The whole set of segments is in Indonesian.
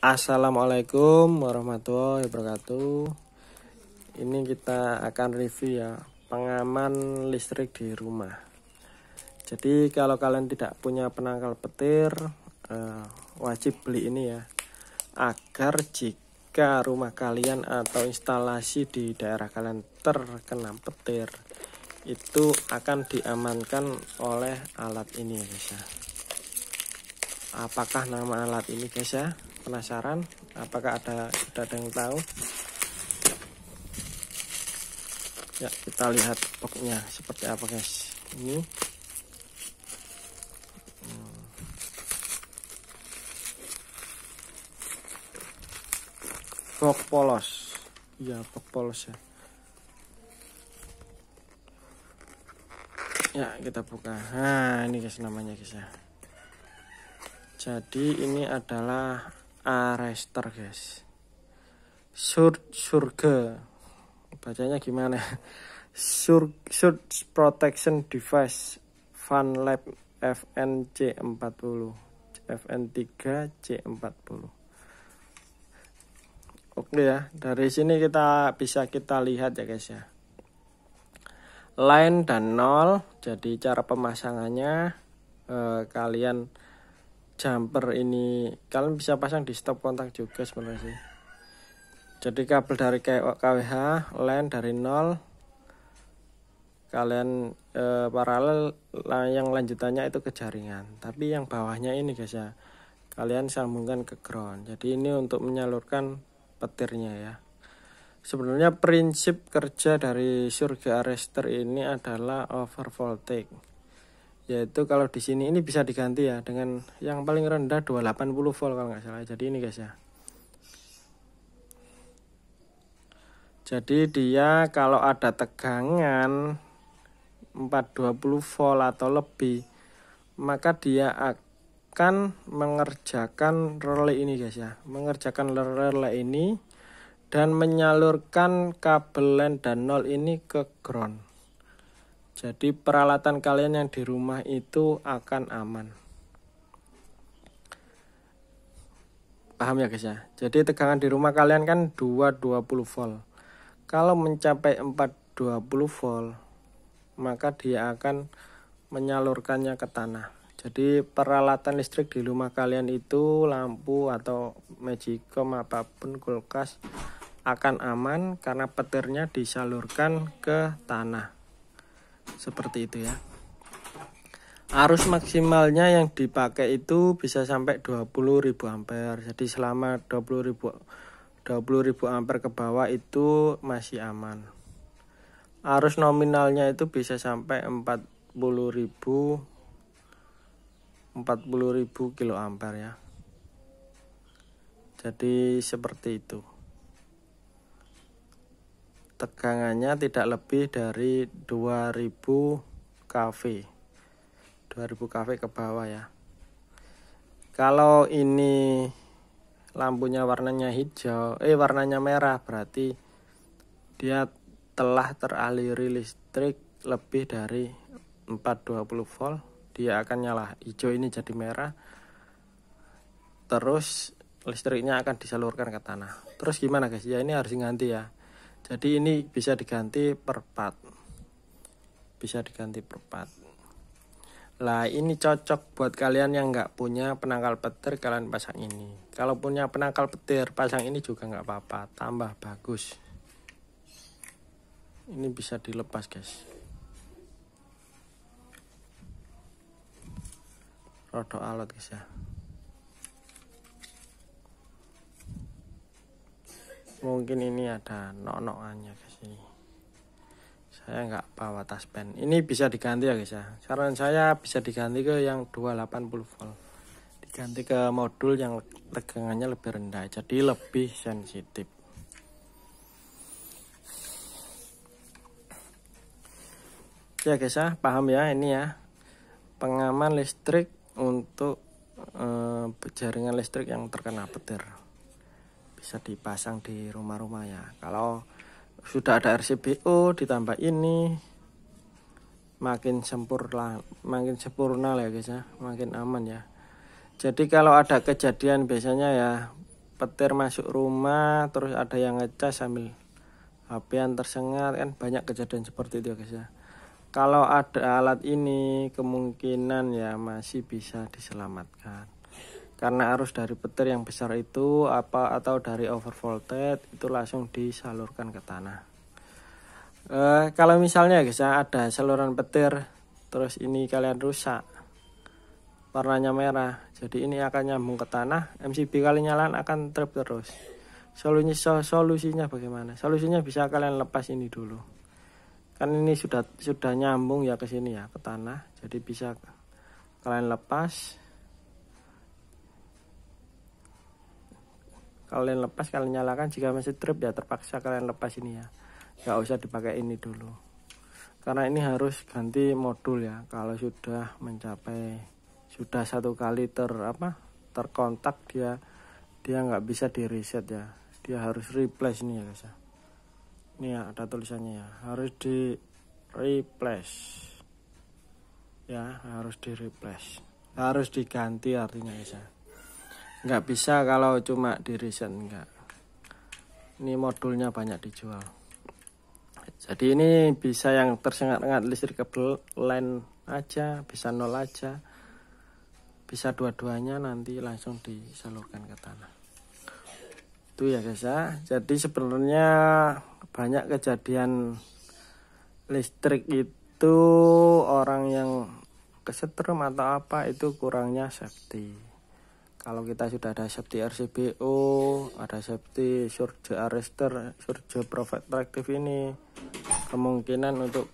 Assalamualaikum warahmatullahi wabarakatuh. Ini kita akan review ya, pengaman listrik di rumah. Jadi kalau kalian tidak punya penangkal petir, wajib beli ini ya, agar jika rumah kalian atau instalasi di daerah kalian terkena petir, itu akan diamankan oleh alat ini ya guys ya. Apakah nama alat ini guys ya? Penasaran? Apakah ada yang tahu? Ya, kita lihat boxnya seperti apa guys. Ini box polos. Iya, box polos ya. Ya, kita buka. Nah, ini guys namanya guys ya. Jadi ini adalah arrestor guys. Surge. Bacanya gimana? Surge Protection Device FunLab FNC40 FN3C40. Oke ya, dari sini kita bisa lihat ya guys ya. Line dan nol. Jadi cara pemasangannya kalian jumper ini kalian bisa pasang di stop kontak juga sebenarnya sih. Jadi kabel dari KWH, line dari nol, kalian paralel, yang lanjutannya itu ke jaringan. Tapi yang bawahnya ini guys ya, kalian sambungkan ke ground. Jadi ini untuk menyalurkan petirnya ya. Sebenarnya prinsip kerja dari surge arrestor ini adalah over voltage. Yaitu kalau di sini ini bisa diganti ya dengan yang paling rendah 280 volt kalau nggak salah. Jadi ini guys ya. Jadi dia kalau ada tegangan 420 volt atau lebih, maka dia akan mengerjakan relay ini guys ya. Mengerjakan relay ini dan menyalurkan kabel line dan nol ini ke ground. Jadi peralatan kalian yang di rumah itu akan aman. Paham ya guys ya? Jadi tegangan di rumah kalian kan 220 volt. Kalau mencapai 420 volt, maka dia akan menyalurkannya ke tanah. Jadi peralatan listrik di rumah kalian itu lampu atau magicom apapun, kulkas, akan aman karena petirnya disalurkan ke tanah. Seperti itu ya. Arus maksimalnya yang dipakai itu bisa sampai 20.000 ampere. Jadi selama 20.000 ampere ke bawah itu masih aman. Arus nominalnya itu bisa sampai 40.000 kilo ampere ya. Jadi seperti itu. Tegangannya tidak lebih dari 2000 kV. 2000 kV ke bawah ya. Kalau ini lampunya warnanya hijau, warnanya merah, berarti dia telah teraliri listrik lebih dari 420 volt. Dia akan nyala. Hijau ini jadi merah. Terus listriknya akan disalurkan ke tanah. Terus gimana guys? Ya ini harus diganti ya. Jadi ini bisa diganti per part. Bisa diganti per part. Lah ini cocok buat kalian yang nggak punya penangkal petir, kalian pasang ini. Kalau punya penangkal petir, pasang ini juga nggak apa-apa, tambah bagus. Ini bisa dilepas guys. Rodok alot guys ya. Mungkin ini ada nok-nokannya guys ini. Saya nggak bawa taspen. Ini bisa diganti ya guys ya. Saran saya bisa diganti ke yang 280 volt. Diganti ke modul yang tegangannya lebih rendah. Jadi lebih sensitif. Ya guys ya, paham ya ini ya. Pengaman listrik untuk jaringan listrik yang terkena petir. Bisa dipasang di rumah-rumah ya. Kalau sudah ada RCBO ditambah ini, makin sempurna lah ya guys ya, makin aman ya. Jadi kalau ada kejadian biasanya ya petir masuk rumah, terus ada yang ngecas sambil HP-an tersengat, kan banyak kejadian seperti itu ya guys ya. Kalau ada alat ini kemungkinan ya masih bisa diselamatkan, karena arus dari petir yang besar itu atau dari overvoltage itu langsung disalurkan ke tanah. Kalau misalnya guys ya ada saluran petir terus ini kalian rusak, warnanya merah, jadi ini akan nyambung ke tanah, MCB kali nyalain akan trip terus. Solusinya bagaimana? Solusinya bisa kalian lepas ini dulu, kan ini sudah nyambung ya ke sini ya, ke tanah, jadi bisa kalian lepas. Kalian nyalakan, jika masih trip ya terpaksa kalian lepas ini ya, nggak usah dipakai ini dulu, karena ini harus ganti modul ya. Kalau sudah mencapai satu kali terkontak, dia nggak bisa di reset ya, dia harus replace nih ya guys ya. Ini ya ada tulisannya ya, harus di replace ya, harus diganti artinya guys ya. Nggak bisa kalau cuma di reset, enggak. Ini modulnya banyak dijual, jadi ini bisa yang tersengat-sengat listrik kabel line aja, bisa nol aja, bisa dua-duanya, nanti langsung disalurkan ke tanah. Itu ya guys ya. Jadi sebenarnya banyak kejadian listrik itu orang yang kesetrum atau apa itu kurangnya safety. Kalau kita sudah ada safety RCBO, ada safety surge arrestor, surge protective, ini kemungkinan untuk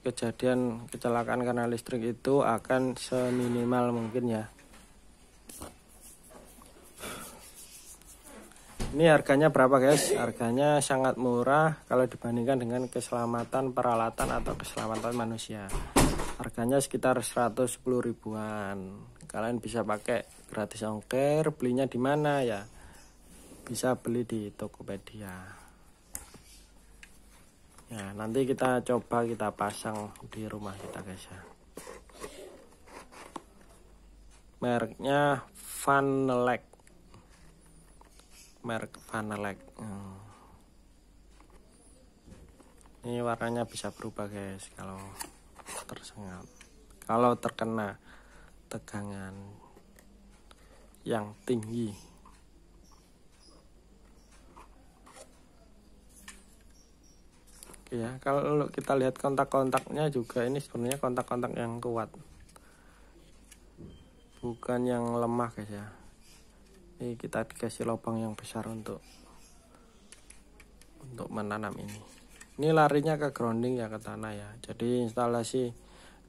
kejadian kecelakaan karena listrik itu akan seminimal mungkin ya. Ini harganya berapa guys? Harganya sangat murah kalau dibandingkan dengan keselamatan peralatan atau keselamatan manusia. Harganya sekitar 110 ribuan. Kalian bisa pakai gratis ongkir. Belinya di mana ya? Bisa beli di Tokopedia. Ya, nanti kita coba kita pasang di rumah kita guys ya. Mereknya Vanelec. Merek Vanelec. Ini warnanya bisa berubah guys kalau tersengat, kalau terkena tegangan yang tinggi. Oke ya, kalau kita lihat kontak-kontaknya juga, ini sebenarnya kontak-kontak yang kuat, bukan yang lemah guys ya. Ini kita dikasih lubang yang besar untuk menanam ini. Ini larinya ke grounding ya, ke tanah ya. Jadi instalasi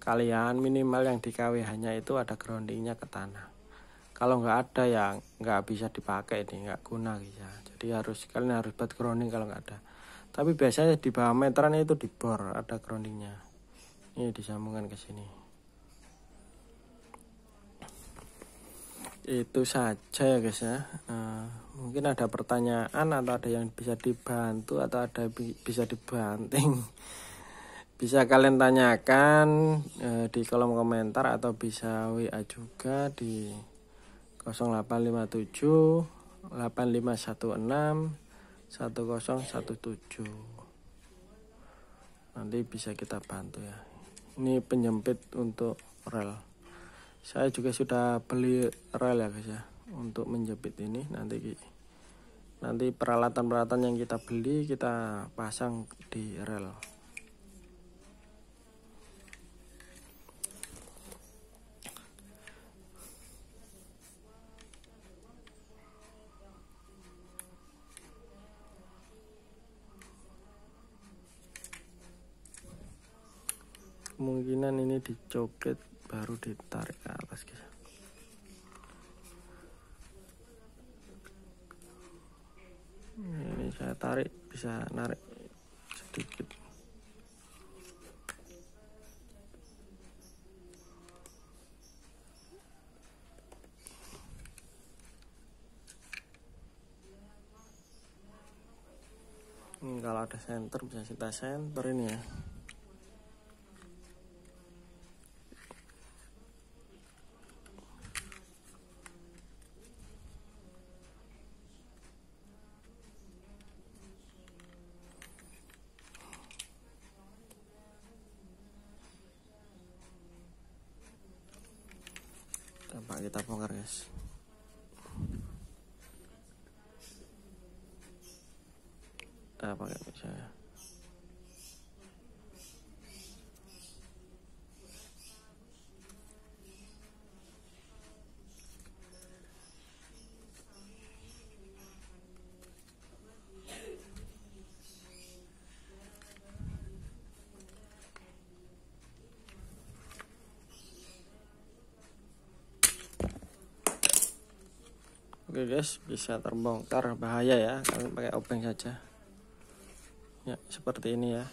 kalian minimal yang di KWH-nya itu ada groundingnya ke tanah. Kalau nggak ada ya nggak bisa dipakai, ini nggak guna ya. Jadi kalian harus buat grounding kalau nggak ada. Tapi biasanya di bawah meteran itu dibor ada groundingnya. Ini disambungkan ke sini. Itu saja ya guys ya. Mungkin ada pertanyaan atau ada yang bisa dibantu atau ada bisa dibanting, bisa kalian tanyakan di kolom komentar atau bisa WA juga di 0857 8516 1017. Nanti bisa kita bantu ya. Ini penyempit untuk rel. Saya juga sudah beli rel ya guys ya, untuk menjepit ini. Nanti peralatan-peralatan yang kita beli kita pasang di rel. Kemungkinan ini dicopet baru ditarik ke atas guys. Ini saya tarik, bisa narik sedikit. Kalau ada senter bisa kita senter ini ya. Coba kita bongkar guys. Pakai bisa ya. Oke guys, bisa terbongkar. Bahaya ya kalau pakai obeng saja ya, seperti ini ya.